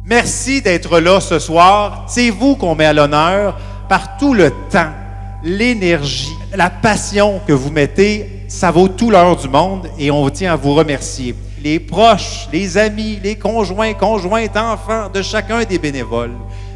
Merci d'être là ce soir. C'est vous qu'on met à l'honneur par tout le temps, l'énergie, la passion que vous mettez. Ça vaut tout l'heure du monde et on tient à vous remercier. Les proches, les amis, les conjoints, conjointes, enfants de chacun des bénévoles.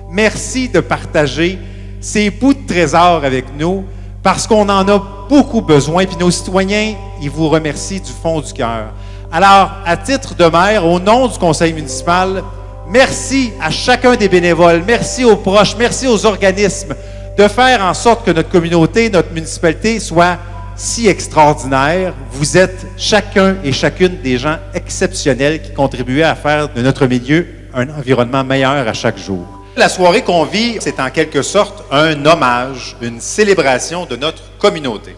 Merci de partager ces bouts de trésor avec nous parce qu'on en a beaucoup besoin. Puis nos citoyens, ils vous remercient du fond du cœur. Alors, à titre de maire, au nom du conseil municipal, merci à chacun des bénévoles, merci aux proches, merci aux organismes de faire en sorte que notre communauté, notre municipalité soit si extraordinaire. Vous êtes chacun et chacune des gens exceptionnels qui contribuent à faire de notre milieu un environnement meilleur à chaque jour. La soirée qu'on vit, c'est en quelque sorte un hommage, une célébration de notre communauté.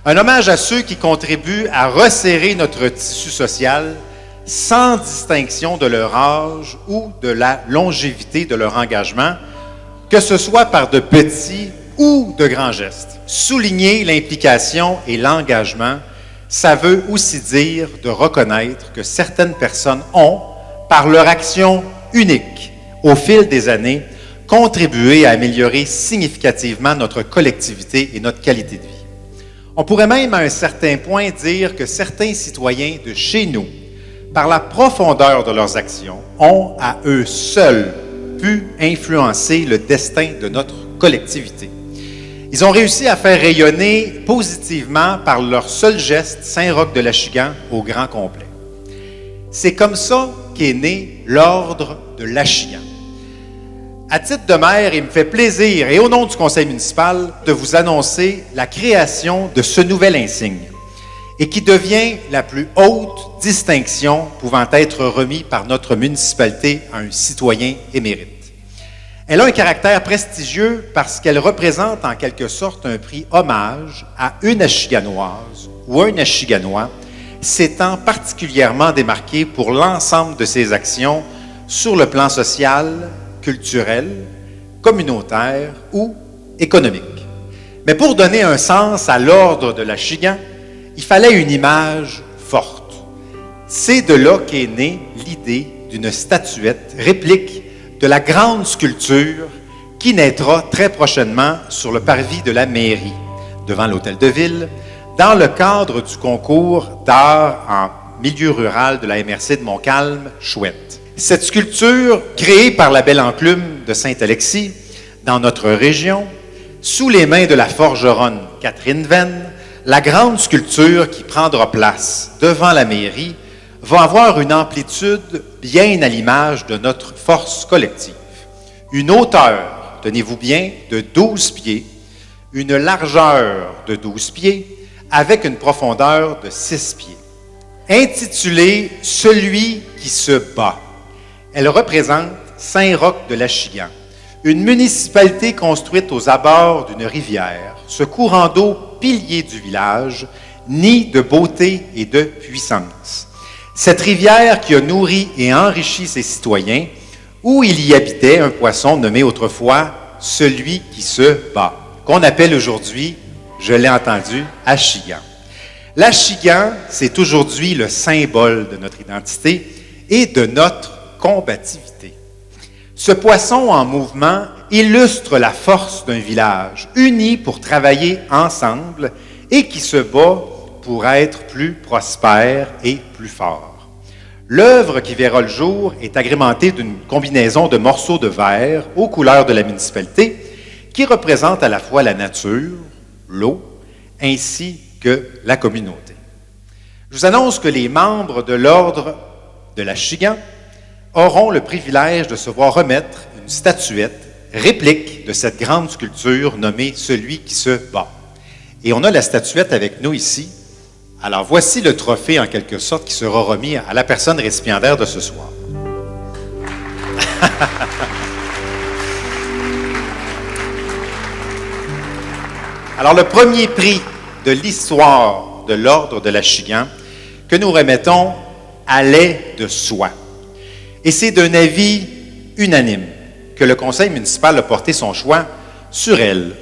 Un hommage à ceux qui contribuent à resserrer notre tissu social sans distinction de leur âge ou de la longévité de leur engagement, que ce soit par de petits ou de grands gestes. Souligner l'implication et l'engagement, ça veut aussi dire de reconnaître que certaines personnes ont, par leur action unique, au fil des années, contribué à améliorer significativement notre collectivité et notre qualité de vie. On pourrait même à un certain point dire que certains citoyens de chez nous, par la profondeur de leurs actions, ont à eux seuls pu influencer le destin de notre collectivité. Ils ont réussi à faire rayonner positivement par leur seul geste Saint-Roch-de-l'Achigan au grand complet. C'est comme ça qu'est né l'Ordre de l'Achigan. À titre de maire, il me fait plaisir, et au nom du conseil municipal, de vous annoncer la création de ce nouvel insigne, et qui devient la plus haute distinction pouvant être remise par notre municipalité à un citoyen émérite. Elle a un caractère prestigieux parce qu'elle représente en quelque sorte un prix hommage à une Achiganoise ou un Achiganois s'étant particulièrement démarqué pour l'ensemble de ses actions sur le plan social, culturel, communautaire ou économique. Mais pour donner un sens à l'Ordre de l'Achigan, il fallait une image forte. C'est de là qu'est née l'idée d'une statuette réplique de la grande sculpture qui naîtra très prochainement sur le parvis de la mairie, devant l'hôtel de ville, dans le cadre du concours d'art en milieu rural de la MRC de Montcalm, Chouette. Cette sculpture, créée par la belle enclume de Saint-Alexis, dans notre région, sous les mains de la forgeronne Catherine Venn, la grande sculpture qui prendra place devant la mairie va avoir une amplitude bien à l'image de notre force collective. Une hauteur, tenez-vous bien, de 12 pieds, une largeur de 12 pieds, avec une profondeur de 6 pieds. Intitulée « Celui qui se bat », elle représente Saint-Roch-de-l'Achigan, une municipalité construite aux abords d'une rivière, ce courant d'eau pilier du village, nid de beauté et de puissance. Cette rivière qui a nourri et enrichi ses citoyens, où il y habitait un poisson nommé autrefois « celui qui se bat », qu'on appelle aujourd'hui, je l'ai entendu, Achigan. L'Achigan, c'est aujourd'hui le symbole de notre identité et de notre combativité. Ce poisson en mouvement illustre la force d'un village uni pour travailler ensemble et qui se bat pour être plus prospère et plus fort. L'œuvre qui verra le jour est agrémentée d'une combinaison de morceaux de verre aux couleurs de la municipalité qui représentent à la fois la nature, l'eau, ainsi que la communauté. Je vous annonce que les membres de l'Ordre de l'Achigan auront le privilège de se voir remettre une statuette réplique de cette grande sculpture nommée « Celui qui se bat ». Et on a la statuette avec nous ici. Alors voici le trophée en quelque sorte qui sera remis à la personne récipiendaire de ce soir. Alors le premier prix de l'histoire de l'Ordre de l'Achigan que nous remettons allait de soi. Et c'est d'un avis unanime que le conseil municipal a porté son choix sur elle,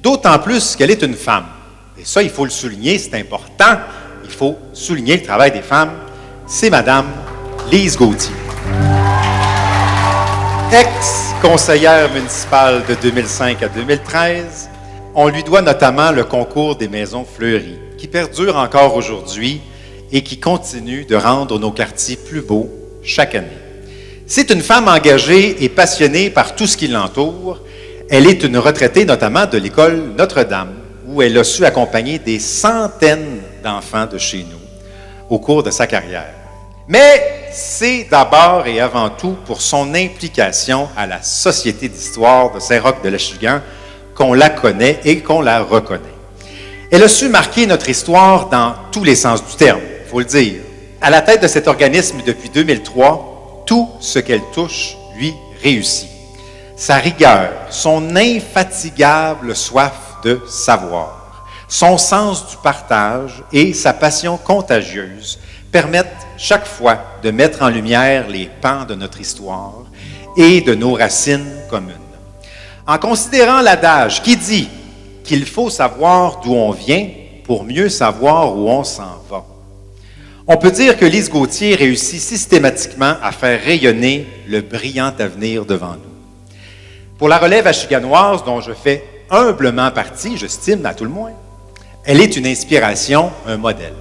d'autant plus qu'elle est une femme. Et ça, il faut le souligner, c'est important. Il faut souligner le travail des femmes. C'est Madame Lise Gauthier. Ex-conseillère municipale de 2005 à 2013, on lui doit notamment le concours des maisons fleuries, qui perdure encore aujourd'hui et qui continue de rendre nos quartiers plus beaux chaque année. C'est une femme engagée et passionnée par tout ce qui l'entoure. Elle est une retraitée notamment de l'école Notre-Dame, où elle a su accompagner des centaines d'enfants de chez nous au cours de sa carrière. Mais c'est d'abord et avant tout pour son implication à la Société d'histoire de Saint-Roch-de-l'Achigan qu'on la connaît et qu'on la reconnaît. Elle a su marquer notre histoire dans tous les sens du terme, il faut le dire. À la tête de cet organisme depuis 2003, tout ce qu'elle touche lui réussit. Sa rigueur, son infatigable soif de savoir, son sens du partage et sa passion contagieuse permettent chaque fois de mettre en lumière les pans de notre histoire et de nos racines communes. En considérant l'adage qui dit qu'il faut savoir d'où on vient pour mieux savoir où on s'en va, on peut dire que Lise Gauthier réussit systématiquement à faire rayonner le brillant avenir devant nous. Pour la relève achiganoise dont je fais humblement partie, j'estime à tout le moins, elle est une inspiration, un modèle.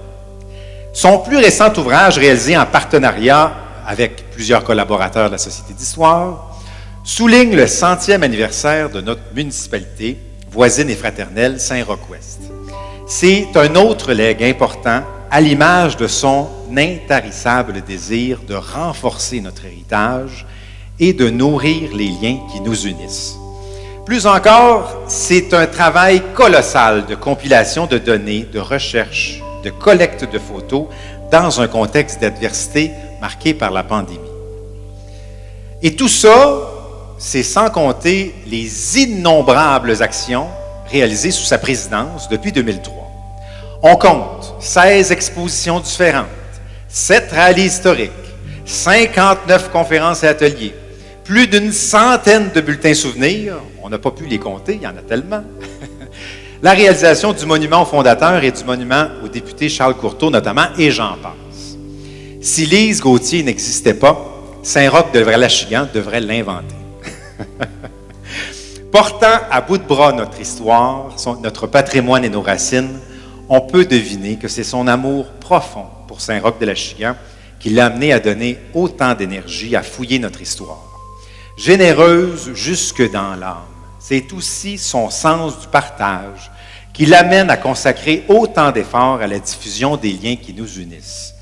Son plus récent ouvrage, réalisé en partenariat avec plusieurs collaborateurs de la Société d'histoire, souligne le 100e anniversaire de notre municipalité, voisine et fraternelle, Saint-Roch-Ouest. C'est un autre legs important à l'image de son intarissable désir de renforcer notre héritage et de nourrir les liens qui nous unissent. Plus encore, c'est un travail colossal de compilation de données, de recherche, de collecte de photos dans un contexte d'adversité marqué par la pandémie. Et tout ça, c'est sans compter les innombrables actions réalisées sous sa présidence depuis 2003. On compte 16 expositions différentes, 7 rallyes historiques, 59 conférences et ateliers, plus d'une centaine de bulletins souvenirs, on n'a pas pu les compter, il y en a tellement, la réalisation du monument au fondateur et du monument au député Charles Courteau notamment, et j'en passe. Si Lise Gauthier n'existait pas, Saint-Roch-de-l'Achigan devrait l'inventer. Portant à bout de bras notre histoire, notre patrimoine et nos racines, on peut deviner que c'est son amour profond pour Saint-Roch-de-l'Achigan qui l'a amené à donner autant d'énergie à fouiller notre histoire. Généreuse jusque dans l'âme, c'est aussi son sens du partage qui l'amène à consacrer autant d'efforts à la diffusion des liens qui nous unissent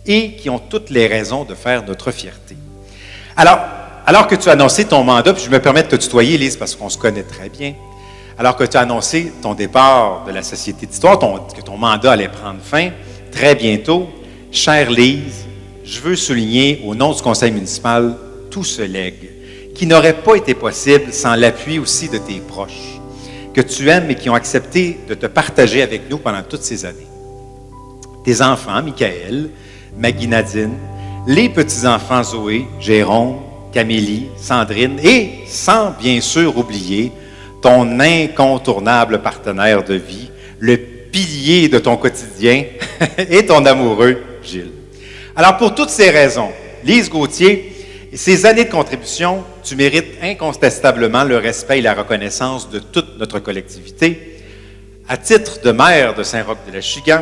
et qui ont toutes les raisons de faire notre fierté. Alors que tu as annoncé ton mandat, puis je me permets de te tutoyer, Lise, parce qu'on se connaît très bien, alors que tu as annoncé ton départ de la Société d'histoire, que ton mandat allait prendre fin très bientôt, chère Lise, je veux souligner au nom du conseil municipal tout ce legs qui n'aurait pas été possible sans l'appui aussi de tes proches, que tu aimes et qui ont accepté de te partager avec nous pendant toutes ces années. Tes enfants, Michaël, Maggie Nadine, les petits-enfants Zoé, Jérôme, Camélie, Sandrine, et sans bien sûr oublier ton incontournable partenaire de vie, le pilier de ton quotidien et ton amoureux, Gilles. Alors pour toutes ces raisons, Lise Gauthier, et ces années de contribution, tu mérites incontestablement le respect et la reconnaissance de toute notre collectivité. À titre de maire de Saint-Roch-de-l'Achigan,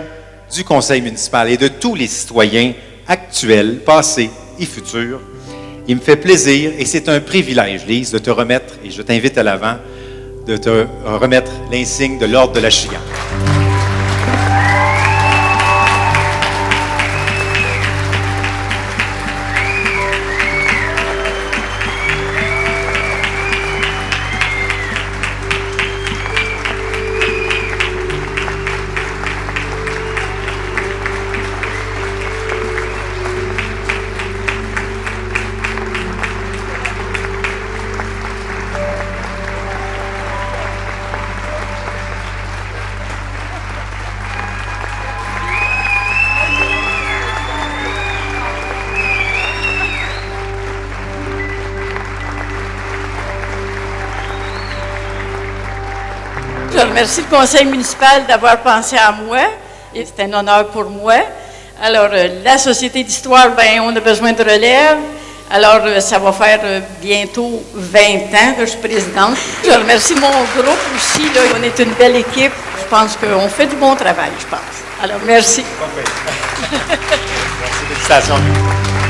du conseil municipal et de tous les citoyens actuels, passés et futurs, il me fait plaisir et c'est un privilège, Lise, de te remettre, et je t'invite à l'avant, de te remettre l'insigne de l'Ordre de l'Achigan. Je remercie le conseil municipal d'avoir pensé à moi et c'est un honneur pour moi. Alors, la Société d'histoire, on a besoin de relève. Alors, ça va faire bientôt 20 ans que je suis présidente. Je remercie mon groupe aussi. Là. On est une belle équipe. Je pense qu'on fait du bon travail, je pense. Alors, merci. Merci, félicitations.